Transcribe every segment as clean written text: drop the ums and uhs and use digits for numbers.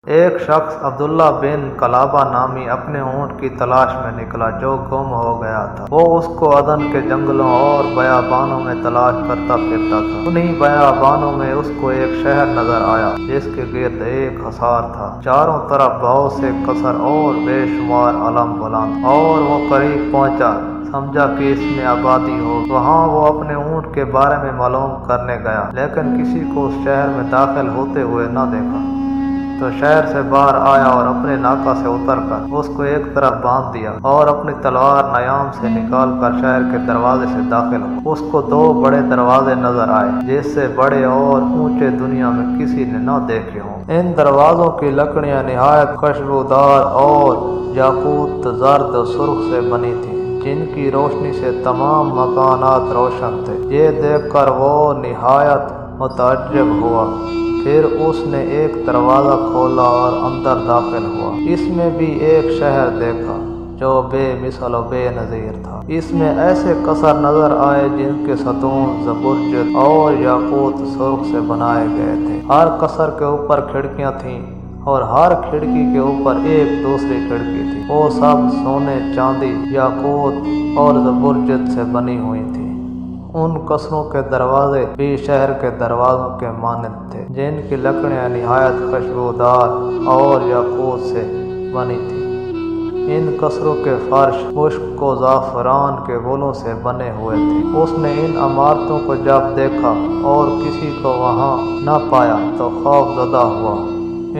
ایک شخص عبداللہ بن کلابہ نامی اپنے اونٹ کی تلاش میں نکلا جو گم ہو گیا تھا۔ وہ اس کو عدن کے جنگلوں اور بیابانوں میں تلاش کرتا پھرتا تھا۔ انہی بیابانوں میں اس کو ایک شہر نظر آیا جس کے گرد ایک حصار تھا، چاروں طرف بہت سے قصر اور بے شمار علم بلند، اور وہ قریب پہنچا، سمجھا کہ اس میں آبادی ہو۔ وہاں وہ اپنے اونٹ کے بارے میں معلوم کرنے گیا، لیکن کسی کو اس شہر میں داخل ہوتے ہوئے نہ دیکھا۔ تو شہر سے باہر آیا اور اپنے ناکہ سے اتر کر اس کو ایک طرف باندھ دیا اور اپنی تلوار نیام سے نکال کر شہر کے دروازے سے داخل ہوا۔ اس کو دو بڑے دروازے نظر آئے جس سے بڑے اور اونچے دنیا میں کسی نے نہ دیکھے ہوں۔ ان دروازوں کی لکڑیاں نہایت خوشبودار اور یاقوت زرد و سرخ سے بنی تھیں، جن کی روشنی سے تمام مکانات روشن تھے۔ یہ دیکھ کر وہ نہایت متعجب ہوا۔ پھر اس نے ایک دروازہ کھولا اور اندر داخل ہوا۔ اس میں بھی ایک شہر دیکھا جو بے مثل و بے نظیر تھا۔ اس میں ایسے قصر نظر آئے جن کے ستون زبرجد اور یاقوت سرخ سے بنائے گئے تھے۔ ہر قصر کے اوپر کھڑکیاں تھیں اور ہر کھڑکی کے اوپر ایک دوسری کھڑکی تھی۔ وہ سب سونے، چاندی، یاقوت اور زبرجد سے بنی ہوئی تھی۔ ان قصروں کے دروازے بھی شہر کے دروازوں کے مانند تھے، جن کی لکڑیاں نہایت خوشبودار اور یاقوت سے بنی تھیں۔ ان قصروں کے فرش مشک و زعفران کے گلوں سے بنے ہوئے تھے۔ اس نے ان عمارتوں کو جب دیکھا اور کسی کو وہاں نہ پایا تو خوف زدہ ہوا۔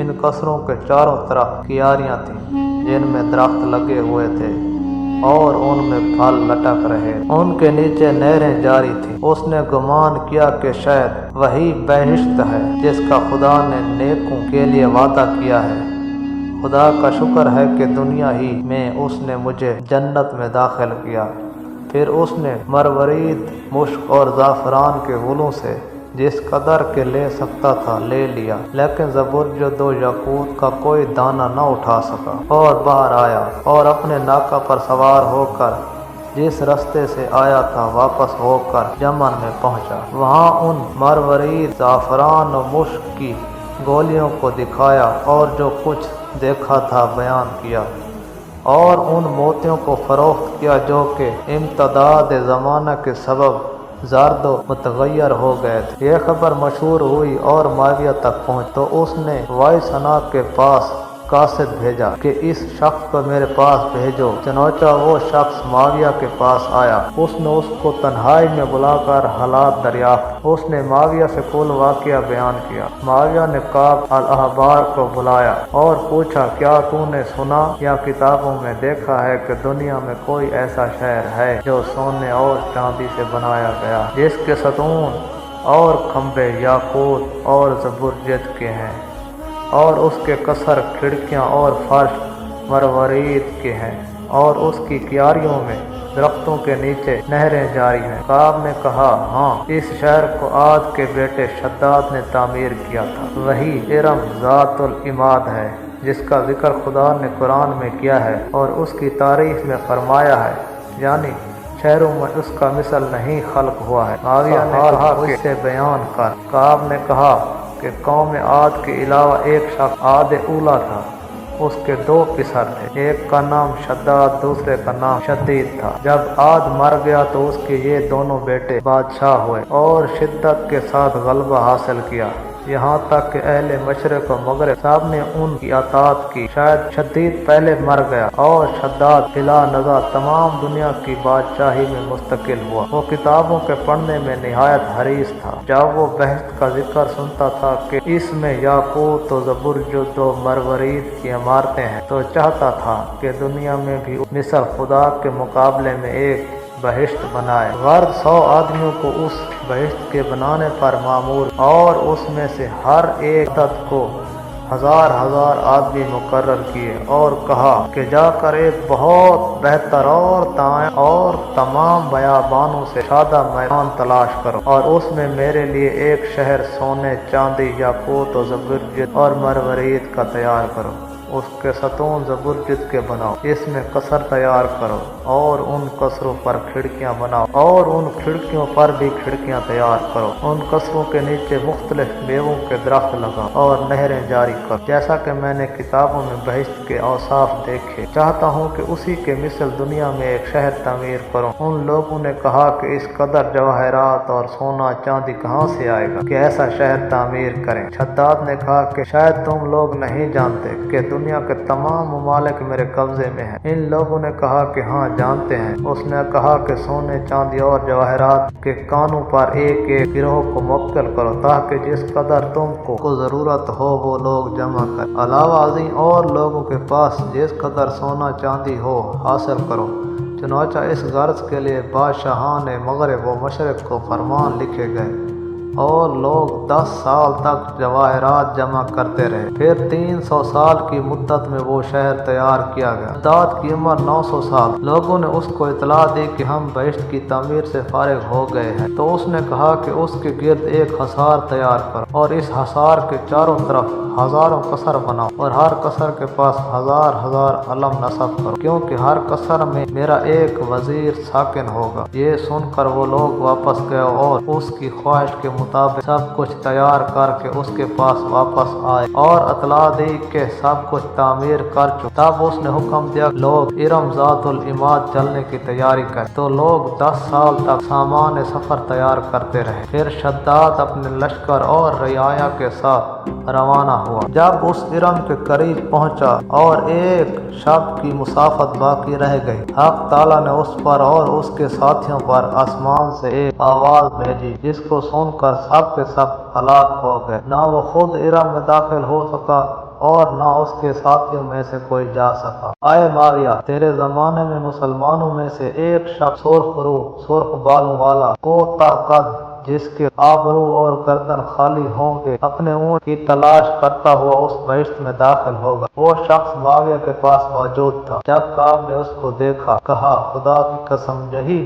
ان قصروں کے چاروں طرف کیاریاں تھیں جن میں درخت لگے ہوئے تھے اور ان میں پھل لٹک رہے۔ ان کے نیچے نہریں جاری تھیں۔ اس نے گمان کیا کہ شاید وہی بہشت ہے جس کا خدا نے نیکوں کے لیے وعدہ کیا ہے۔ خدا کا شکر ہے کہ دنیا ہی میں اس نے مجھے جنت میں داخل کیا۔ پھر اس نے مروارید، مشک اور زعفران کے گلوں سے جس قدر کے لے سکتا تھا لے لیا، لیکن زبرجد و یاقوت کا کوئی دانہ نہ اٹھا سکا، اور باہر آیا اور اپنے ناکہ پر سوار ہو کر جس رستے سے آیا تھا واپس ہو کر یمن میں پہنچا۔ وہاں ان مروارید، زعفران و مشک کی گولیوں کو دکھایا اور جو کچھ دیکھا تھا بیان کیا، اور ان موتیوں کو فروخت کیا جو کہ امتداد زمانہ کے سبب زرد و متغیر ہو گئے تھے۔ یہ خبر مشہور ہوئی اور معاویہ تک پہنچ، تو اس نے وائسنا کے پاس قاصد بھیجا کہ اس شخص کو میرے پاس بھیجو۔ چنانچہ وہ شخص معاویہ کے پاس آیا۔ اس نے اس کو تنہائی میں بلا کر حالات دریافت۔ اس نے معاویہ سے کل واقعہ بیان کیا۔ معاویہ نے کعب الاحبار کو بلایا اور پوچھا، کیا تو نے سنا یا کتابوں میں دیکھا ہے کہ دنیا میں کوئی ایسا شہر ہے جو سونے اور چاندی سے بنایا گیا، جس کے ستون اور کھمبے یاقوت اور زبرجد کے ہیں، اور اس کے قصر، کھڑکیاں اور فرش مروارید کے ہیں، اور اس کی کیاریوں میں درختوں کے نیچے نہریں جاری ہیں؟ کعب نے کہا، ہاں، اس شہر کو عاد کے بیٹے شداد نے تعمیر کیا تھا۔ وہی ارم ذات العماد ہے جس کا ذکر خدا نے قرآن میں کیا ہے اور اس کی تاریخ میں فرمایا ہے، یعنی شہروں میں اس کا مثل نہیں خلق ہوا ہے۔ معاویہ نے کہا کہ اسے بیان کر۔ کعب نے کہا کہ قوم عاد کے علاوہ ایک شخص عاد اولیٰ تھا۔ اس کے دو پسر تھے، ایک کا نام شداد، دوسرے کا نام شدید تھا۔ جب عاد مر گیا تو اس کے یہ دونوں بیٹے بادشاہ ہوئے اور شدت کے ساتھ غلبہ حاصل کیا، یہاں تک کہ اہل مشرق و مغرب سب نے ان کی اطاعت کی۔ شاید شدید پہلے مر گیا اور شداد الا نزا تمام دنیا کی بادشاہی میں مستقل ہوا۔ وہ کتابوں کے پڑھنے میں نہایت حریص تھا۔ جب وہ بہشت کا ذکر سنتا تھا کہ اس میں یاقوت و زبرجد و مروارید کی عمارتیں ہیں، تو چاہتا تھا کہ دنیا میں بھی مثل خدا کے مقابلے میں ایک بہشت بنائے۔ غرض 100 آدمیوں کو اس بہشت کے بنانے پر معمور، اور اس میں سے ہر ایک عدد کو 1000 آدمی مقرر کیے، اور کہا کہ جا کر ایک بہت بہتر اور دائیں اور تمام بیابانوں سے شادہ میدان تلاش کرو، اور اس میں میرے لیے ایک شہر سونے، چاندی، یاقوت و زبرجد اور مروارید کا تیار کرو۔ اس کے ستون زبرجد کے بناؤ، اس میں قصر تیار کرو اور ان قصروں پر کھڑکیاں بناؤ اور ان کھڑکیوں پر بھی کھڑکیاں تیار کرو، ان قصروں کے نیچے مختلف میووں کے درخت لگاؤ اور نہریں جاری کرو، جیسا کہ میں نے کتابوں میں بہشت کے اوصاف دیکھے۔ چاہتا ہوں کہ اسی کے مثل دنیا میں ایک شہر تعمیر کروں۔ ان لوگوں نے کہا کہ اس قدر جواہرات اور سونا چاندی کہاں سے آئے گا کہ ایسا شہر تعمیر کریں؟ شداد نے کہا کہ شاید تم لوگ نہیں جانتے کہ دنیا کے تمام ممالک میرے قبضے میں ہیں۔ ان لوگوں نے کہا کہ ہاں جانتے ہیں۔ اس نے کہا کہ سونے چاندی اور جواہرات کے کانوں پر ایک ایک گروہ کو موکل کرو تاکہ جس قدر تم کو ضرورت ہو وہ لوگ جمع کریں، علاوہ ازیں اور لوگوں کے پاس جس قدر سونا چاندی ہو حاصل کرو۔ چنانچہ اس غرض کے لیے بادشاہان مغرب و مشرق کو فرمان لکھے گئے اور لوگ 10 سال تک جواہرات جمع کرتے رہے۔ پھر 300 سال کی مدت میں وہ شہر تیار کیا گیا۔ شداد کی عمر 900 سال۔ لوگوں نے اس کو اطلاع دی کہ ہم بہشت کی تعمیر سے فارغ ہو گئے ہیں، تو اس نے کہا کہ اس کے گرد ایک حصار تیار کرو اور اس حصار کے چاروں طرف ہزاروں قصر بناؤ اور ہر قصر کے پاس ہزار ہزار علم نصب کرو، کیونکہ ہر قصر میں میرا ایک وزیر ساکن ہوگا۔ یہ سن کر وہ لوگ واپس گئے اور اس کی خواہش کے مطابق سب کچھ تیار کر کے اس کے پاس واپس آئے اور اطلاع دی کہ سب کچھ تعمیر کر چکے۔ تب اس نے حکم دیا لوگ ارم ذات العماد چلنے کی تیاری کریں، تو لوگ 10 سال تک سامان سفر تیار کرتے رہے۔ پھر شداد اپنے لشکر اور رعایا کے ساتھ روانہ ہوا۔ جب اس ارم کے قریب پہنچا اور ایک شب کی مسافت باقی رہ گئی، حق تعالیٰ نے اس پر اور اس کے ساتھیوں پر آسمان سے ایک آواز بھیجی جس کو سن کر سب کے سب ہلاک ہو گئے۔ نہ وہ خود ارم میں داخل ہو سکا اور نہ اس کے ساتھیوں میں سے کوئی جا سکا۔ اے معاویہ، تیرے زمانے میں مسلمانوں میں سے ایک شخص سرخ روح، سرخ بالوں والا، کوتاہ قد، جس کے آبرو اور گردن خالی ہوں گے، اپنے اونٹ کی تلاش کرتا ہوا اس بہشت میں داخل ہوگا۔ وہ شخص معاویہ کے پاس موجود تھا۔ جب کعب نے اس کو دیکھا، کہا خدا کی قسم یہی